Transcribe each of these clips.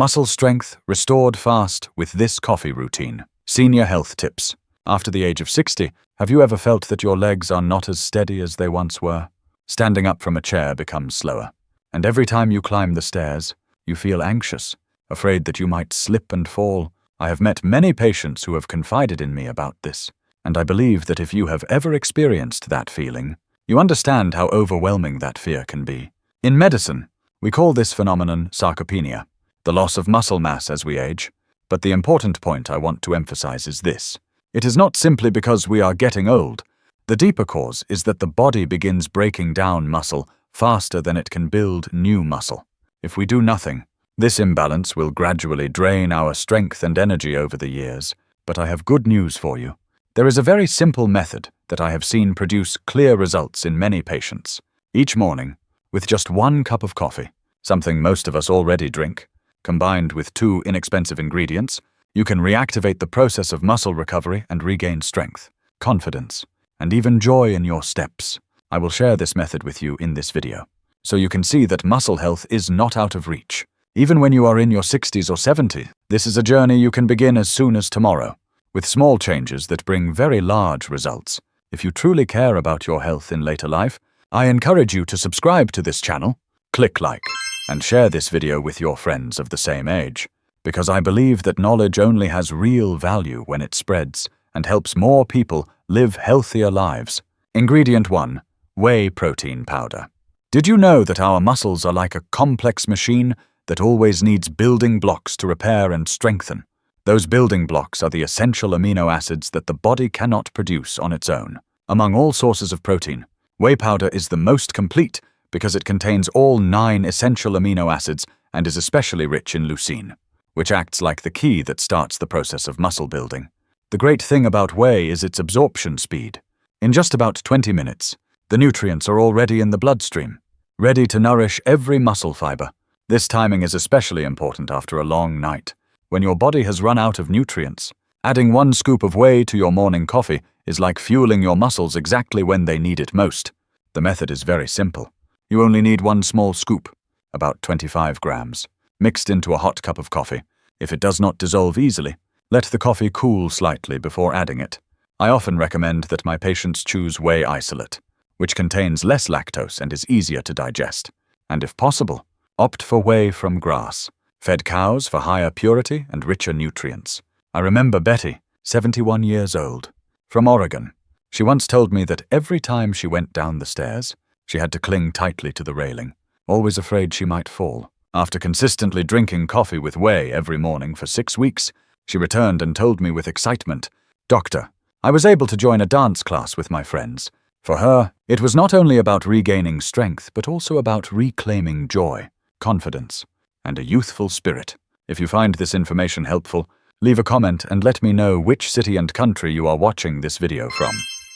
Muscle strength restored fast with this coffee routine. Senior health tips. After the age of 60, have you ever felt that your legs are not as steady as they once were? Standing up from a chair becomes slower. And every time you climb the stairs, you feel anxious, afraid that you might slip and fall. I have met many patients who have confided in me about this, and I believe that if you have ever experienced that feeling, you understand how overwhelming that fear can be. In medicine, we call this phenomenon sarcopenia, the loss of muscle mass as we age. But the important point I want to emphasize is this. It is not simply because we are getting old. The deeper cause is that the body begins breaking down muscle faster than it can build new muscle. If we do nothing, this imbalance will gradually drain our strength and energy over the years. But I have good news for you. There is a very simple method that I have seen produce clear results in many patients. Each morning, with just 1 cup of coffee, something most of us already drink, combined with 2 inexpensive ingredients, you can reactivate the process of muscle recovery and regain strength, confidence, and even joy in your steps. I will share this method with you in this video, so you can see that muscle health is not out of reach. Even when you are in your 60s or 70s, this is a journey you can begin as soon as tomorrow, with small changes that bring very large results. If you truly care about your health in later life, I encourage you to subscribe to this channel, click like, and share this video with your friends of the same age, because I believe that knowledge only has real value when it spreads and helps more people live healthier lives. Ingredient 1. Whey protein powder. Did you know that our muscles are like a complex machine that always needs building blocks to repair and strengthen? Those building blocks are the essential amino acids that the body cannot produce on its own. Among all sources of protein, whey powder is the most complete because it contains all 9 essential amino acids and is especially rich in leucine, which acts like the key that starts the process of muscle building. The great thing about whey is its absorption speed. In just about 20 minutes, the nutrients are already in the bloodstream, ready to nourish every muscle fiber. This timing is especially important after a long night, when your body has run out of nutrients. Adding 1 scoop of whey to your morning coffee is like fueling your muscles exactly when they need it most. The method is very simple. You only need 1 small scoop, about 25 grams, mixed into a hot cup of coffee. If it does not dissolve easily, let the coffee cool slightly before adding it. I often recommend that my patients choose whey isolate, which contains less lactose and is easier to digest. And if possible, opt for whey from grass-fed cows for higher purity and richer nutrients. I remember Betty, 71 years old, from Oregon. She once told me that every time she went down the stairs, she had to cling tightly to the railing, always afraid she might fall. After consistently drinking coffee with whey every morning for 6 weeks, she returned and told me with excitement, "Doctor, I was able to join a dance class with my friends." For her, it was not only about regaining strength, but also about reclaiming joy, confidence, and a youthful spirit. If you find this information helpful, leave a comment and let me know which city and country you are watching this video from.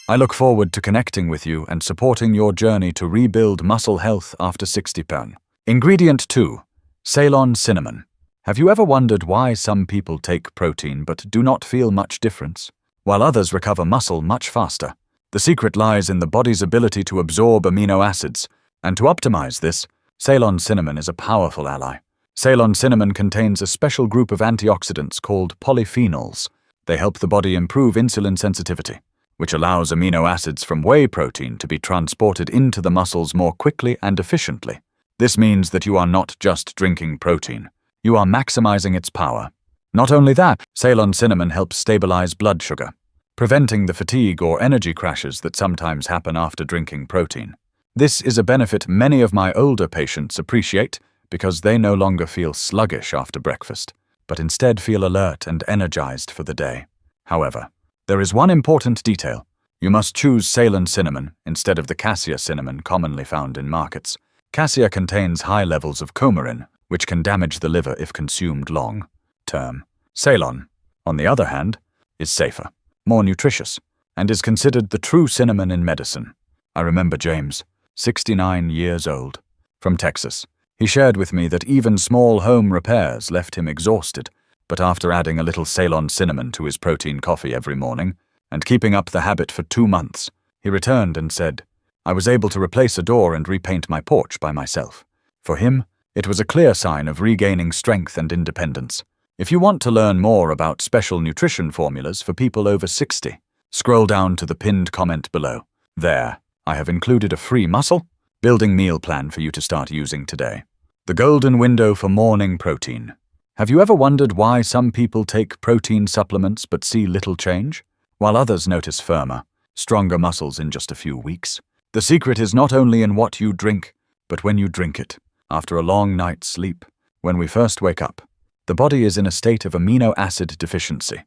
I look forward to connecting with you and supporting your journey to rebuild muscle health after 60. Ingredient 2. Ceylon Cinnamon. Have you ever wondered why some people take protein but do not feel much difference, while others recover muscle much faster? The secret lies in the body's ability to absorb amino acids, and to optimize this, Ceylon Cinnamon is a powerful ally. Ceylon Cinnamon contains a special group of antioxidants called polyphenols. They help the body improve insulin sensitivity, which allows amino acids from whey protein to be transported into the muscles more quickly and efficiently. This means that you are not just drinking protein, you are maximizing its power. Not only that, Ceylon Cinnamon helps stabilize blood sugar, preventing the fatigue or energy crashes that sometimes happen after drinking protein. This is a benefit many of my older patients appreciate because they no longer feel sluggish after breakfast, but instead feel alert and energized for the day. However, there is one important detail. You must choose Ceylon Cinnamon instead of the cassia cinnamon commonly found in markets. Cassia contains high levels of coumarin, which can damage the liver if consumed long-term. Ceylon, on the other hand, is safer, more nutritious, and is considered the true cinnamon in medicine. I remember James, 69 years old, from Texas. He shared with me that even small home repairs left him exhausted, but after adding a little Ceylon Cinnamon to his protein coffee every morning, and keeping up the habit for 2 months, he returned and said, "I was able to replace a door and repaint my porch by myself." For him, It was a clear sign of regaining strength and independence. If you want to learn more about special nutrition formulas for people over 60, scroll down to the pinned comment below. There, I have included a free muscle building meal plan for you to start using today. The golden window for morning protein. Have you ever wondered why some people take protein supplements but see little change, while others notice firmer, stronger muscles in just a few weeks? The secret is not only in what you drink, but when you drink it. After a long night's sleep, when we first wake up, the body is in a state of amino acid deficiency,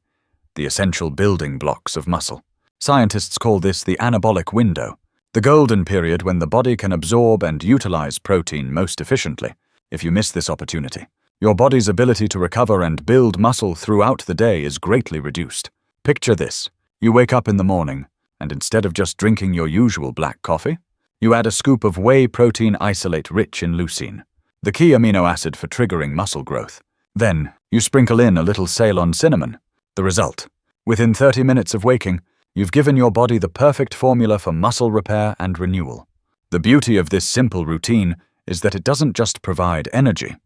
the essential building blocks of muscle. Scientists call this the anabolic window, the golden period when the body can absorb and utilize protein most efficiently. If you miss this opportunity, your body's ability to recover and build muscle throughout the day is greatly reduced. Picture this. You wake up in the morning, and instead of just drinking your usual black coffee, you add a scoop of whey protein isolate rich in leucine, the key amino acid for triggering muscle growth. Then, you sprinkle in a little Ceylon cinnamon. The result: within 30 minutes of waking, you've given your body the perfect formula for muscle repair and renewal. The beauty of this simple routine is that it doesn't just provide energy,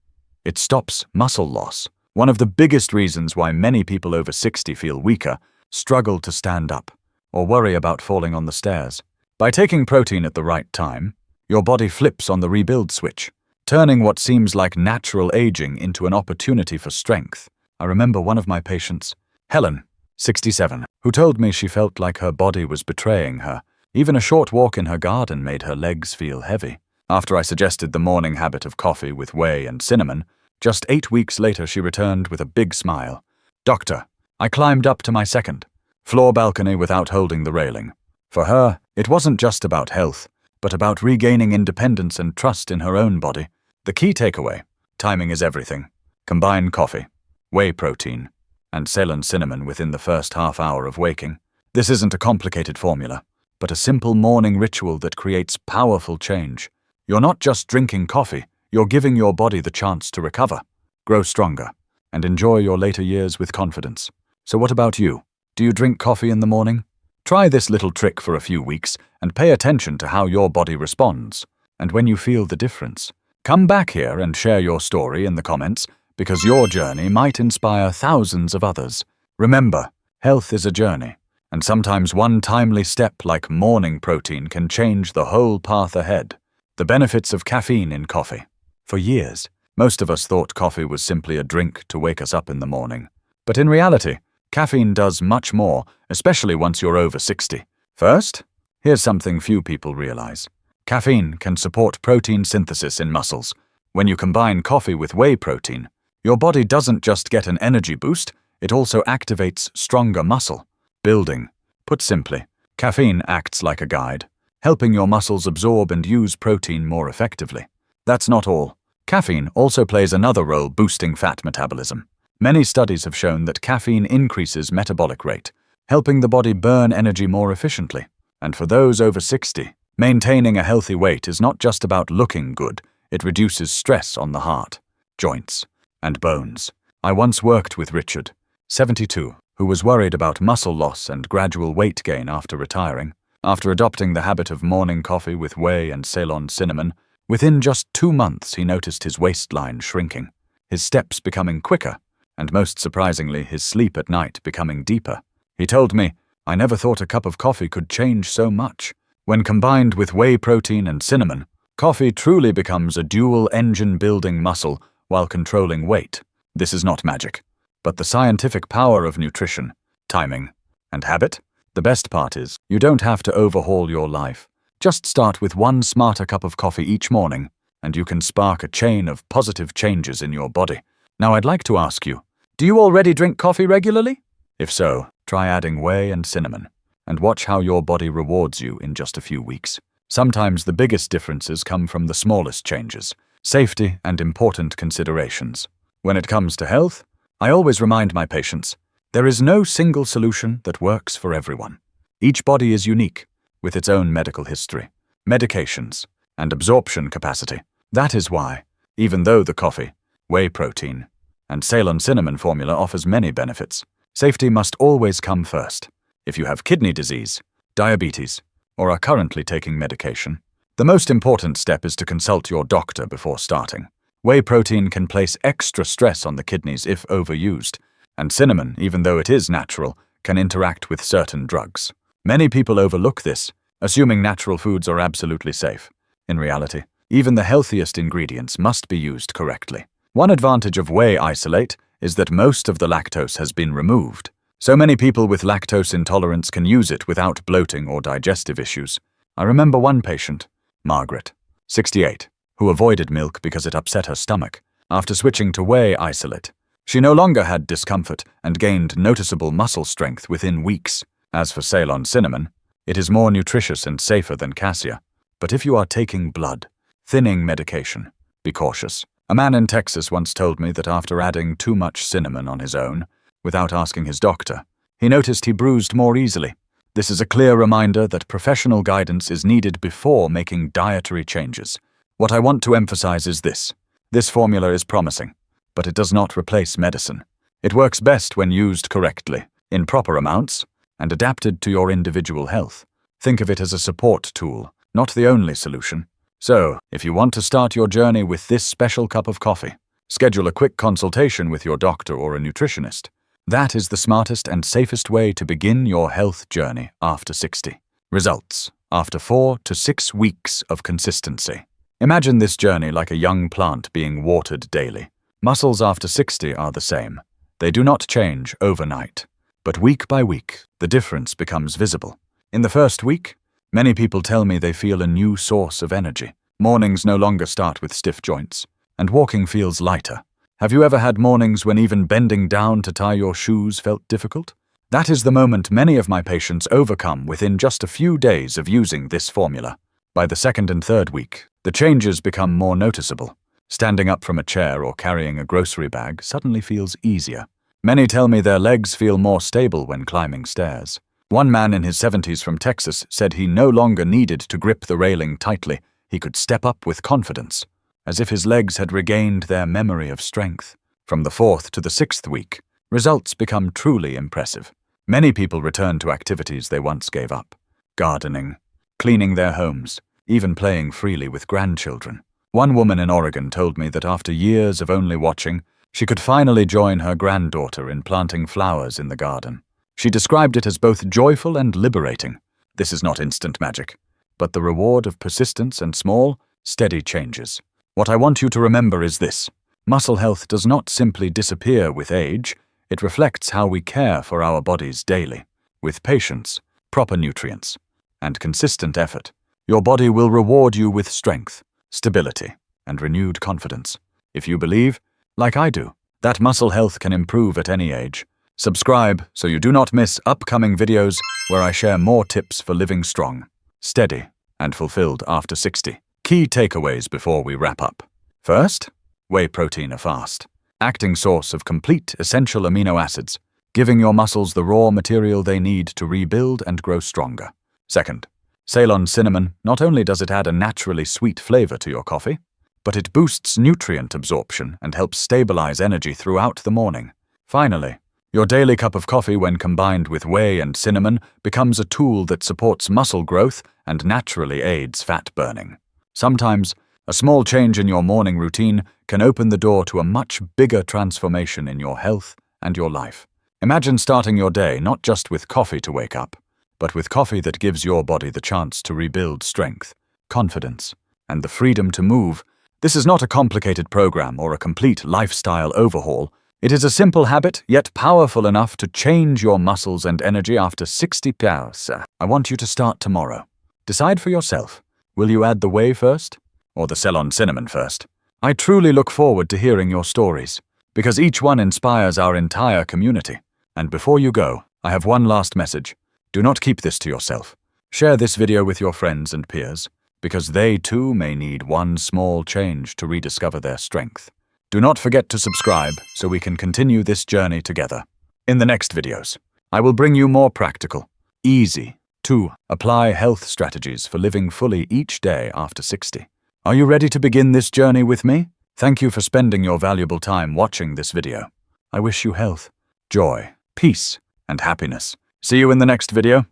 it stops muscle loss. One of the biggest reasons why many people over 60 feel weaker, struggle to stand up, or worry about falling on the stairs. By taking protein at the right time, your body flips on the rebuild switch, turning what seems like natural aging into an opportunity for strength. I remember one of my patients, Helen, 67, who told me she felt like her body was betraying her. Even a short walk in her garden made her legs feel heavy. After I suggested the morning habit of coffee with whey and cinnamon, just 8 weeks later she returned with a big smile. "Doctor, I climbed up to my second floor balcony without holding the railing." For her, it wasn't just about health, but about regaining independence and trust in her own body. The key takeaway: timing is everything. Combine coffee, whey protein, and Ceylon cinnamon within the first half hour of waking. This isn't a complicated formula, but a simple morning ritual that creates powerful change. You're not just drinking coffee, you're giving your body the chance to recover, grow stronger, and enjoy your later years with confidence. So what about you? Do you drink coffee in the morning? Try this little trick for a few weeks and pay attention to how your body responds. And when you feel the difference, come back here and share your story in the comments, because your journey might inspire thousands of others. Remember, health is a journey, and sometimes one timely step like morning protein can change the whole path ahead. The benefits of caffeine in coffee. For years, most of us thought coffee was simply a drink to wake us up in the morning. But in reality, caffeine does much more, especially once you're over 60. First, here's something few people realize. Caffeine can support protein synthesis in muscles. When you combine coffee with whey protein, your body doesn't just get an energy boost, it also activates stronger muscle building. Put simply, caffeine acts like a guide, helping your muscles absorb and use protein more effectively. That's not all. Caffeine also plays another role boosting fat metabolism. Many studies have shown that caffeine increases metabolic rate, helping the body burn energy more efficiently. And for those over 60, maintaining a healthy weight is not just about looking good, it reduces stress on the heart, joints, and bones. I once worked with Richard, 72, who was worried about muscle loss and gradual weight gain after retiring. After adopting the habit of morning coffee with whey and Ceylon cinnamon, within just 2 months he noticed his waistline shrinking, his steps becoming quicker, and most surprisingly, his sleep at night becoming deeper. He told me, "I never thought a cup of coffee could change so much." When combined with whey protein and cinnamon, coffee truly becomes a dual-engine building muscle while controlling weight. This is not magic, but the scientific power of nutrition, timing, and habit. The best part is, you don't have to overhaul your life. Just start with one smarter cup of coffee each morning, and you can spark a chain of positive changes in your body. Now I'd like to ask you, do you already drink coffee regularly? If so, try adding whey and cinnamon, and watch how your body rewards you in just a few weeks. Sometimes the biggest differences come from the smallest changes, safety and important considerations. When it comes to health, I always remind my patients, there is no single solution that works for everyone. Each body is unique, with its own medical history, medications, and absorption capacity. That is why, even though the coffee, whey protein, and Ceylon cinnamon formula offers many benefits, safety must always come first. If you have kidney disease, diabetes, or are currently taking medication, the most important step is to consult your doctor before starting. Whey protein can place extra stress on the kidneys if overused, and cinnamon, even though it is natural, can interact with certain drugs. Many people overlook this, assuming natural foods are absolutely safe. In reality, even the healthiest ingredients must be used correctly. One advantage of whey isolate is that most of the lactose has been removed. So many people with lactose intolerance can use it without bloating or digestive issues. I remember one patient, Margaret, 68, who avoided milk because it upset her stomach. After switching to whey isolate, she no longer had discomfort and gained noticeable muscle strength within weeks. As for Ceylon Cinnamon, it is more nutritious and safer than cassia. But if you are taking blood, thinning medication, be cautious. A man in Texas once told me that after adding too much cinnamon on his own, without asking his doctor, he noticed he bruised more easily. This is a clear reminder that professional guidance is needed before making dietary changes. What I want to emphasize is this. This formula is promising, but it does not replace medicine. It works best when used correctly, in proper amounts, and adapted to your individual health. Think of it as a support tool, not the only solution. So, if you want to start your journey with this special cup of coffee, schedule a quick consultation with your doctor or a nutritionist. That is the smartest and safest way to begin your health journey after 60. Results after 4 to 6 weeks of consistency. Imagine this journey like a young plant being watered daily. Muscles after 60 are the same. They do not change overnight. But week by week, the difference becomes visible. In the first week, many people tell me they feel a new source of energy. Mornings no longer start with stiff joints, and walking feels lighter. Have you ever had mornings when even bending down to tie your shoes felt difficult? That is the moment many of my patients overcome within just a few days of using this formula. By the second and third week, the changes become more noticeable. Standing up from a chair or carrying a grocery bag suddenly feels easier. Many tell me their legs feel more stable when climbing stairs. One man in his 70s from Texas said he no longer needed to grip the railing tightly. He could step up with confidence, as if his legs had regained their memory of strength. From the 4th to the 6th week, results become truly impressive. Many people return to activities they once gave up. Gardening, cleaning their homes, even playing freely with grandchildren. One woman in Oregon told me that after years of only watching, she could finally join her granddaughter in planting flowers in the garden. She described it as both joyful and liberating. This is not instant magic, but the reward of persistence and small, steady changes. What I want you to remember is this. Muscle health does not simply disappear with age. It reflects how we care for our bodies daily. With patience, proper nutrients, and consistent effort, your body will reward you with strength, stability, and renewed confidence. If you believe, like I do, that muscle health can improve at any age, subscribe so you do not miss upcoming videos where I share more tips for living strong, steady, and fulfilled after 60. Key takeaways before we wrap up. First, whey protein a fast, acting source of complete essential amino acids, giving your muscles the raw material they need to rebuild and grow stronger. Second, Ceylon Cinnamon, not only does it add a naturally sweet flavor to your coffee, but it boosts nutrient absorption and helps stabilize energy throughout the morning. Finally, your daily cup of coffee, when combined with whey and cinnamon, becomes a tool that supports muscle growth and naturally aids fat burning. Sometimes, a small change in your morning routine can open the door to a much bigger transformation in your health and your life. Imagine starting your day not just with coffee to wake up, but with coffee that gives your body the chance to rebuild strength, confidence, and the freedom to move. This is not a complicated program or a complete lifestyle overhaul. It is a simple habit, yet powerful enough to change your muscles and energy after 60 hours. I want you to start tomorrow. Decide for yourself. Will you add the whey first, or the Ceylon Cinnamon first? I truly look forward to hearing your stories, because each one inspires our entire community. And before you go, I have one last message. Do not keep this to yourself. Share this video with your friends and peers, because they too may need one small change to rediscover their strength. Do not forget to subscribe so we can continue this journey together. In the next videos, I will bring you more practical, easy to apply health strategies for living fully each day after 60. Are you ready to begin this journey with me? Thank you for spending your valuable time watching this video. I wish you health, joy, peace, and happiness. See you in the next video.